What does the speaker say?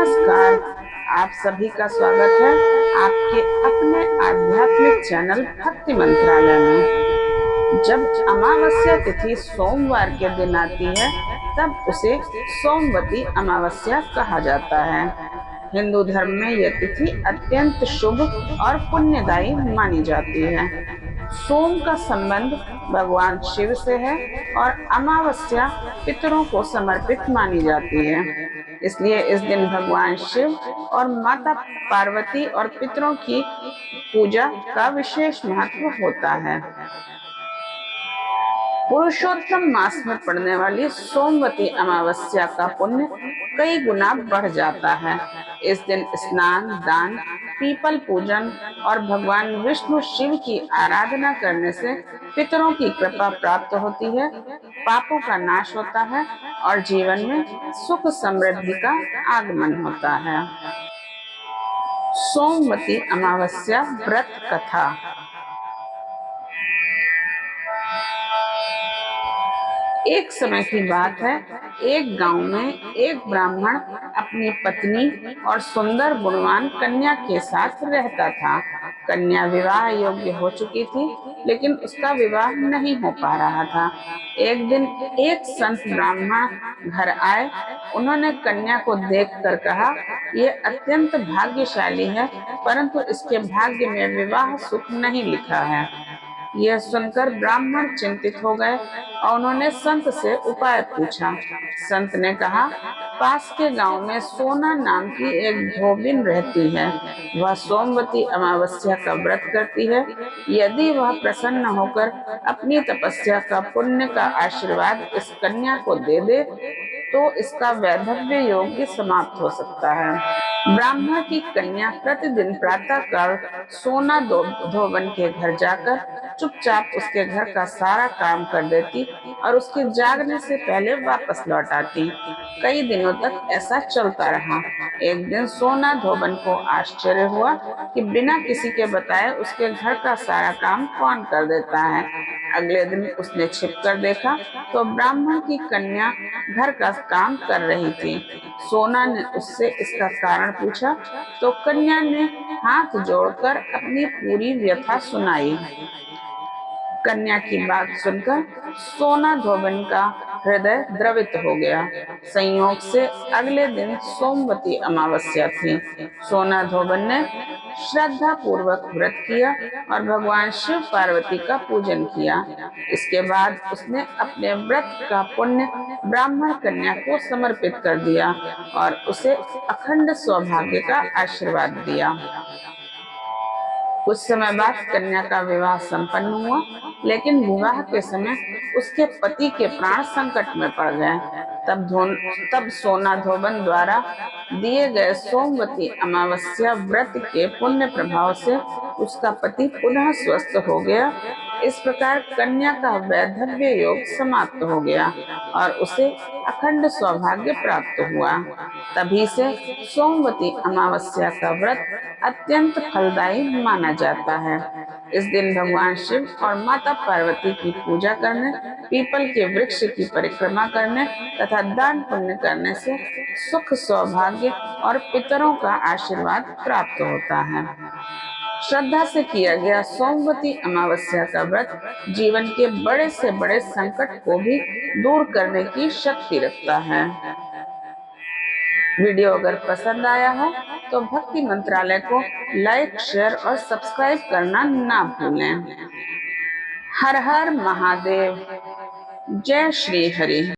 नमस्कार। आप सभी का स्वागत है आपके अपने आध्यात्मिक चैनल भक्ति मंत्रालय में। जब अमावस्या तिथि सोमवार के दिन आती है तब उसे सोमवती अमावस्या कहा जाता है। हिंदू धर्म में यह तिथि अत्यंत शुभ और पुण्यदायी मानी जाती है। सोम का संबंध भगवान शिव से है और अमावस्या पितरों को समर्पित मानी जाती है। इसलिए इस दिन भगवान शिव और माता पार्वती और पितरों की पूजा का विशेष महत्व होता है। पुरुषोत्तम मास में पड़ने वाली सोमवती अमावस्या का पुण्य कई गुना बढ़ जाता है। इस दिन स्नान, दान, पीपल पूजन और भगवान विष्णु शिव की आराधना करने से पितरों की कृपा प्राप्त होती है, पापों का नाश होता है और जीवन में सुख समृद्धि का आगमन होता है। सोमवती अमावस्या व्रत कथा। एक समय की बात है, एक गांव में एक ब्राह्मण अपनी पत्नी और सुंदर गुणवान कन्या के साथ रहता था। कन्या विवाह योग्य हो चुकी थी, लेकिन उसका विवाह नहीं हो पा रहा था। एक दिन एक संत ब्राह्मण घर आए। उन्होंने कन्या को देखकर कहा, यह अत्यंत भाग्यशाली है, परंतु इसके भाग्य में विवाह सुख नहीं लिखा है। यह सुनकर ब्राह्मण चिंतित हो गए और उन्होंने संत से उपाय पूछा। संत ने कहा, पास के गांव में सोना नाम की एक धोबिन रहती है। वह सोमवती अमावस्या का व्रत करती है। यदि वह प्रसन्न होकर अपनी तपस्या का पुण्य का आशीर्वाद इस कन्या को दे दे तो इसका वैधव्य योग समाप्त हो सकता है। ब्राह्मण की कन्या प्रतिदिन प्रातः काल सोना धोबन के घर जाकर चुपचाप उसके घर का सारा काम कर देती और उसके जागने से पहले वापस लौट आती। कई दिनों तक ऐसा चलता रहा। एक दिन सोना धोबन को आश्चर्य हुआ कि बिना किसी के बताए उसके घर का सारा काम कौन कर देता है। अगले दिन उसने छिपकर देखा तो ब्राह्मण की कन्या घर का काम कर रही थी। सोना ने उससे इसका कारण पूछा तो कन्या ने हाथ जोड़कर अपनी पूरी व्यथा सुनाई। कन्या की बात सुनकर सोना धोबन का हृदय द्रवित हो गया। संयोग से अगले दिन सोमवती अमावस्या थी। सोना धोबन ने श्रद्धा पूर्वक व्रत किया और भगवान शिव पार्वती का पूजन किया। इसके बाद उसने अपने व्रत का पुण्य ब्राह्मण कन्या को समर्पित कर दिया और उसे अखंड सौभाग्य का आशीर्वाद दिया। कुछ समय बाद कन्या का विवाह संपन्न हुआ, लेकिन विवाह के समय उसके पति के प्राण संकट में पड़ गए। तब सोना धोबन द्वारा दिए गए सोमवती अमावस्या व्रत के पुण्य प्रभाव से उसका पति पुनः स्वस्थ हो गया। इस प्रकार कन्या का वैधव्य योग समाप्त हो गया और उसे अखंड सौभाग्य प्राप्त हुआ। तभी से सोमवती अमावस्या का व्रत अत्यंत फलदायी माना जाता है। इस दिन भगवान शिव और माता पार्वती की पूजा करने, पीपल के वृक्ष की परिक्रमा करने तथा दान पुण्य करने से सुख, सौभाग्य और पितरों का आशीर्वाद प्राप्त होता है। श्रद्धा से किया गया सोमवती अमावस्या का व्रत जीवन के बड़े से बड़े संकट को भी दूर करने की शक्ति रखता है। वीडियो अगर पसंद आया हो तो भक्ति मंत्रालय को लाइक, शेयर और सब्सक्राइब करना ना भूलें। हर हर महादेव। जय श्री हरि।